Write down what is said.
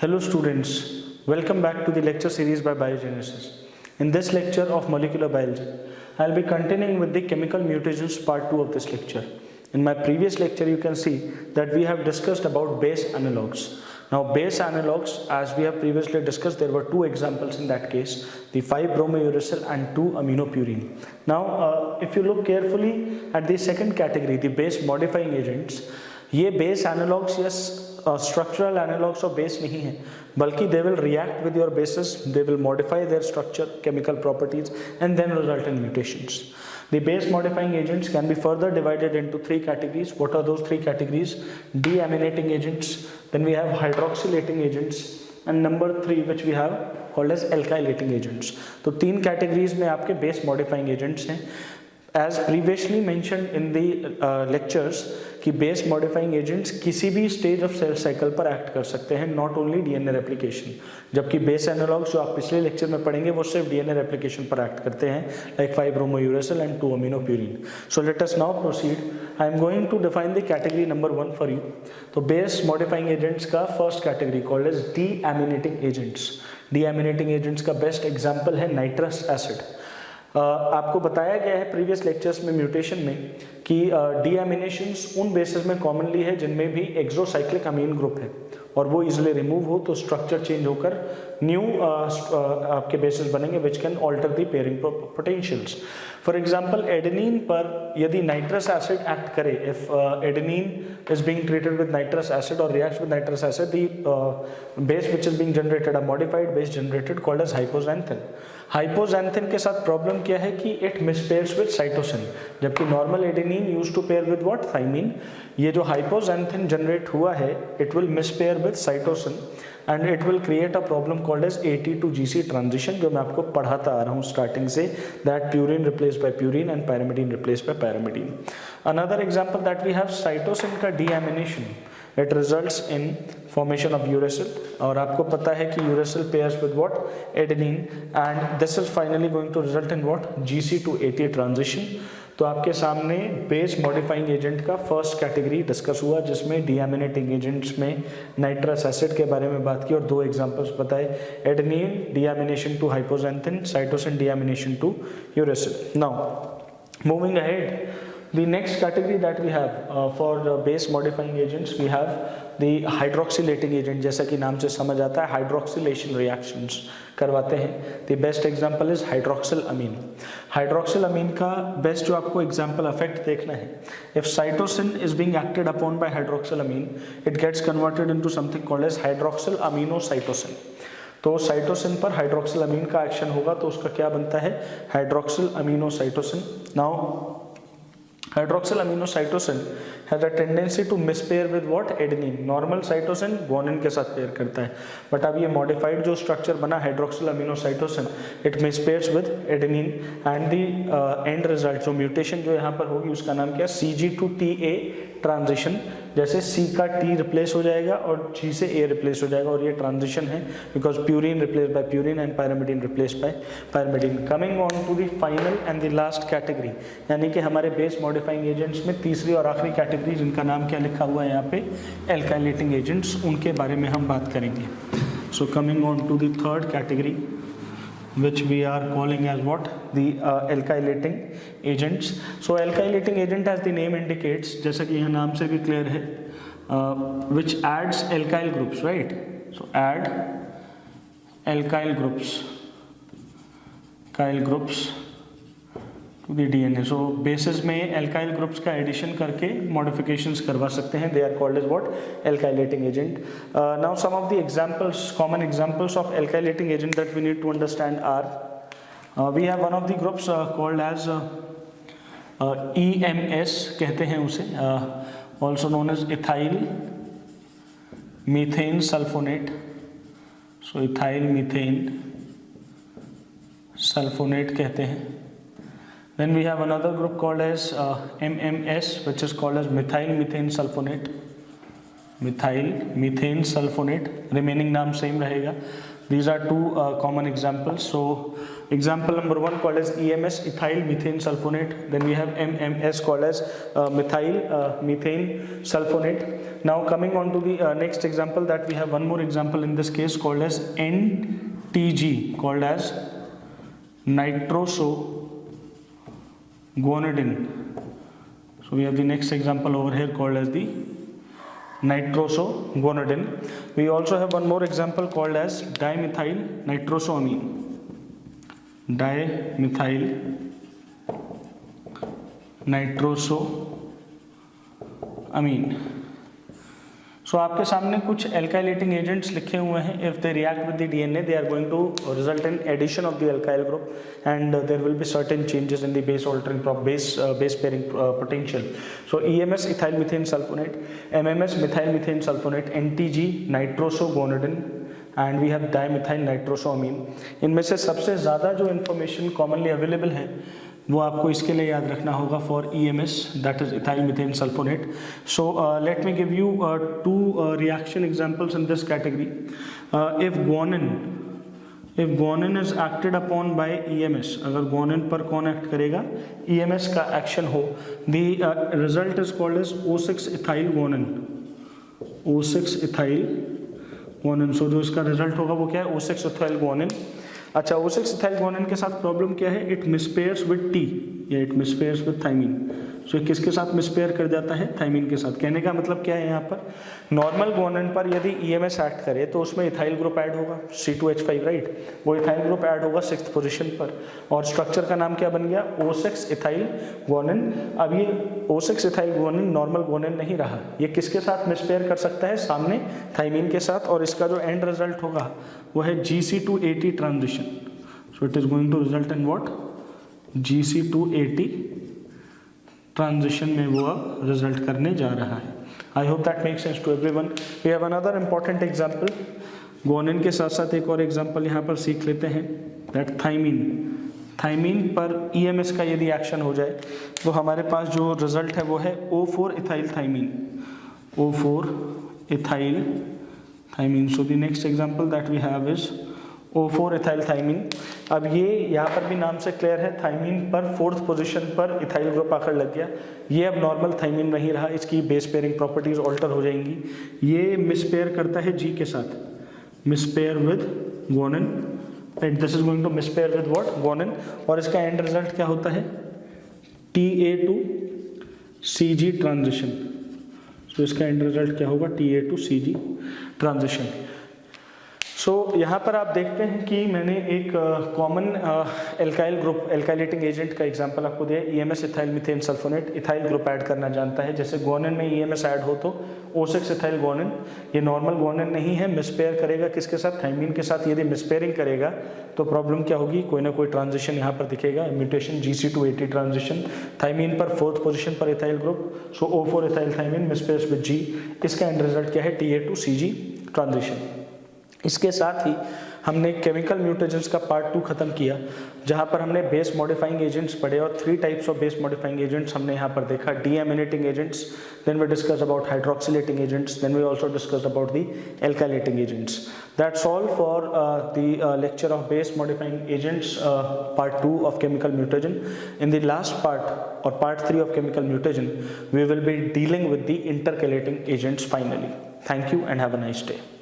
Hello students, welcome back to the lecture series by Biogenesis. In this lecture of molecular biology, I will be continuing with the chemical mutations part 2 of this lecture. In my previous lecture you can see that we have discussed about base analogues. Now base analogues, as we have previously discussed, there were two examples in that case, the 5-bromouracil and 2-aminopurine. Now if you look carefully at the second category, the base modifying agents, ये base analogues या structural analogues of base नहीं है, बल्कि they will react with your bases, they will modify their structure, chemical properties and then result in mutations. The base modifying agents can be further divided into three categories. What are those three categories? Deaminating agents, then we have hydroxylating agents, and number 3 which we have called as alkylating agents. तो तीन categories में आपके base modifying agents हैं. As previously mentioned in the lectures कि base modifying agents किसी भी stage of cell cycle पर act कर सकते हैं, not only DNA replication. जबकि base analogues जो आप पिछले lecture में पढ़ेंगे वो सिर्फ DNA replication पर act करते हैं, like 5-bromouracil and 2-aminopurine. So let us now proceed. I am going to define the category number 1 for you. तो base modifying agents का first category called as deaminating agents. Deaminating agents का best example है nitrous acid. आपको बताया गया है previous lectures में mutation में कि डीएमिनेशंस उन बेसिस में कॉमनली है जिनमें भी एक्सोसाइक्लिक अमीन ग्रुप है और वो इजीली रिमूव हो तो स्ट्रक्चर चेंज होकर न्यू आपके बेसिस बनेंगे which can alter the pairing potentials. For example adenine पर यदि नाइट्रस एसिड एक्ट करे, if adenine is being treated with nitrous acid or reacts with nitrous acid, the base which is being generated, a modified base generated called as hypoxanthine. Hypoxanthine के साथ problem क्या है कि it mispairs with cytosine, जबकि normal adenine used to pair with what, thymine. ये जो hypoxanthine generate हुआ है it will mispair with cytosine and it will create a problem called as AT to GC transition, जो मैं आपको पढ़ाता आ रहा हूँ स्टार्टिंग से, that purine replace by purine and pyrimidine replace by pyrimidine. Another example that we have cytosine का deamination, it results in formation of uracil और आपको पता है कि uracil pairs with what, adenine, and this is finally going to result in what, GC to AT transition. तो आपके सामने base modifying agent का फर्स्ट कैटेगरी डिस्कस हुआ जिसमें डीएमिनेटिंग एजेंट्स में नाइट्रस एसिड के बारे में बात की और दो एग्जांपल्स बताए, adenine deamination to hypoxanthine, cytosine deamination to uracil. Now moving ahead, the next category that we have for base modifying agents, we have the hydroxylating agent. जैसा कि नाम से समझ आता है hydroxylation reactions करवाते हैं. the best example is hydroxyl amine. hydroxyl amine का best जो आपको example effect देखना है, if cytosine is being acted upon by hydroxyl amine, it gets converted into something called as hydroxyl aminocytosine. तो cytosine पर hydroxyl amine का action होगा तो उसका क्या बनता है, hydroxyl aminocytosine. Now hydroxyl aminocytosine has a tendency to mispair with what, adenine. Normal cytosine guanine के साथ पेयर करता है, बट अब ये मॉडिफाइड जो स्ट्रक्चर बना hydroxyl aminocytosine, it mispairs with adenine and the end result जो म्यूटेशन जो यहाँ पर होगी उसका नाम क्या, CG to TA ट्रांजिशन. जैसे C का T रिप्लेस हो जाएगा और G से A रिप्लेस हो जाएगा और ये ट्रांजिशन है because purine replace by purine and pyrimidine replace by pyrimidine. Coming on to the final and the last category, यानी कि हमारे बेस मॉडिफाइंग एजेंट्स में तीसरी और आखिरी कैटेगरी जिनका नाम क्या लिखा हुआ है यहाँ पे, एल्काइलेटिंग एजेंट्स, उनके बारे में हम बात करेंगे. So coming on to the third category which we are calling as what, the alkylating agents. So alkylating agent as the name indicates, जैसा कि यह नाम से भी clear है, which adds alkyl groups, right? So add alkyl groups to the DNA. So bases में alkyl groups का addition करके modifications करवा सकते हैं. They are called as what, alkylating agent. Now some of the examples, common examples of alkylating agent that we need to understand are, we have one of the groups called as EMS कहते हैं उसे, also known as ethyl methane sulfonate. So ethyl methane sulfonate कहते हैं. Then we have another group called as MMS, which is called as methyl methane sulfonate. Methyl methane sulfonate, remaining नाम same रहेगा. These are two common examples. So Example number 1 called as EMS, ethyl methane sulfonate. Then we have MMS called as methyl methane sulfonate. Now coming on to the next example, that we have one more example in this case called as NTG, called as nitrosoguanidine. So we have the next example over here called as the nitrosoguanidine. We also have one more example called as dimethyl nitrosoamine. Dimethyl nitrosoamine. So आपके सामने कुछ alkylating agents लिखे हुए हैं. If they react with the DNA, they are going to result in addition of the alkyl group, and there will be certain changes in the base altering base pairing potential. So EMS, ethyl methane sulfonate, MMS, methyl methane sulfonate, NTG, nitrosoguanidine, and we have dimethyl nitrosoamine. इनमें से सबसे ज़्यादा जो information commonly available है वो आपको इसके लिए याद रखना होगा for EMS, that is ethyl methane sulfonate. So let me give you two reaction examples in this category. If guanine is acted upon by EMS, अगर guanine पर कौन act करेगा, EMS का action हो, the result is called as O6 ethyl guanine. O6 ethyl guanine. So जो इसका result होगा वो क्या है, O6 ethyl guanine. अच्छा, O6 ethyl guanine के साथ प्रॉब्लम क्या है, इट मिसपेयर्स विद T या इट मिसपेयर्स विद थाइमीन. सो किसके साथ मिसपेयर कर जाता है, थाइमीन के साथ. कहने का मतलब क्या है यहाँ पर, नॉर्मल गुआनिन पर यदि EMS एक्ट करे तो उसमें इथाइल ग्रुप ऐड होगा C2H5, राइट. वो इथाइल ग्रुप ऐड होगा 6th पोजीशन पर, और स्ट्रक्चर का नाम क्या बन गया, O6 इथाइल गुआनिन. अब ये O6 ethyl guanine normal guanine नहीं रहा, ये किसके साथ मिसपेयर कर सकता है, सामने थाइमीन के साथ, और इसका जो एंड रिजल्ट होगा वो है GC2AT transition. So it is going to result in what, GC2AT transition में वो अब रिजल्ट करने जा रहा है. I hope that make sense to everyone. We have another important example. Guanine के साथ साथ एक और एग्जांपल यहाँ पर सीख लेते हैं, दैट थाइमीन. थाइमीन पर EMS का यदि एक्शन हो जाए तो हमारे पास जो रिजल्ट है वो है O4 ethyl thymine. O4 ethyl thymine. So the next example that we have is O4 ethyl thymine. अब ये यहाँ पर भी नाम से क्लियर है, थाइमीन पर 4th पोजीशन पर इथाइल ग्रुप आकर लग गया. ये अब नॉर्मल थाइमीन नहीं रहा, इसकी बेस पेयरिंग प्रॉपर्टीज ऑल्टर हो जाएंगी. ये मिसपेयर करता है G के साथ, mispair with guanine. This is going to mispair with what, guanine. और इसका एंड रिजल्ट क्या होता है, Ta2CG ट्रांजिशन. तो इसका एंड रिजल्ट क्या होगा, Ta2CG ट्रांजिशन. सो यहाँ पर आप देखते हैं कि मैंने एक common alkyl group, alkylating agent का एग्जांपल आपको दिया. EMS ethyl methane sulphonate, ethyl group add करना जानता है. जैसे गुआनिन में EMS ऐड हो तो O6 इथाइल गुआनिन, ये नॉर्मल गुआनिन नहीं है, मिसपेयर करेगा किसके साथ, थाइमीन के साथ. यदि मिसपेयरिंग करेगा तो प्रॉब्लम क्या होगी, कोई ना कोई ट्रांजिशन यहाँ पर दिखेगा, म्यूटेशन GC2AT ट्रांजिशन. थाइमीन पर 4th पोजीशन पर ethyl group, so O4 ethyl thymine mispairs with G. इसका एंड रिजल्ट क्या है, Ta2CG ट्रांजिशन. इसके साथ ही हमने केमिकल म्यूटेशंस का पार्ट 2 खत्म किया, जहां पर हमने बेस मॉडिफाइंग एजेंट्स पढ़े, और 3 types of base modifying agents हमने यहां पर देखा. Deaminating agents, then we discuss about hydroxylating agents, then we also discuss about the alkylating agents. That's all for the lecture of base modifying agents part 2 of chemical mutation. In the last part और part 3 of chemical mutation we will be dealing with the intercalating agents finally. Thank you and have a nice day.